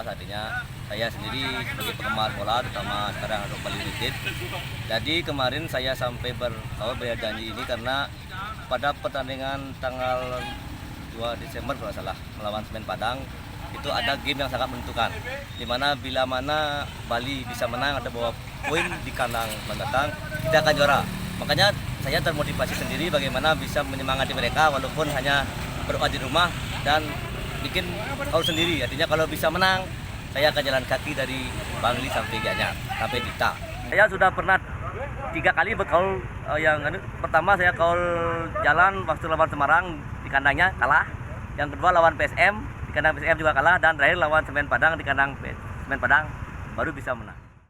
Artinya saya sendiri sebagai penggemar bola, terutama sekarang Bali United. Jadi kemarin saya sampai berjanji ini karena pada pertandingan tanggal 2 Desember kalau salah melawan Semen Padang itu ada game yang sangat menentukan, dimana bila mana Bali bisa menang atau bawa poin di kandang mendatang, kita akan juara. Makanya saya termotivasi sendiri bagaimana bisa menyemangati mereka walaupun hanya berdoa di rumah dan bikin haul sendiri. Artinya kalau bisa menang, saya akan jalan kaki dari Bangli sampai Gianyar, sampai Dita. Saya sudah pernah 3 kali berkaul. Pertama saya kaul jalan waktu lawan Semarang di kandangnya kalah. Yang kedua lawan PSM di kandang PSM juga kalah, dan terakhir lawan Semen Padang di kandang Semen Padang baru bisa menang.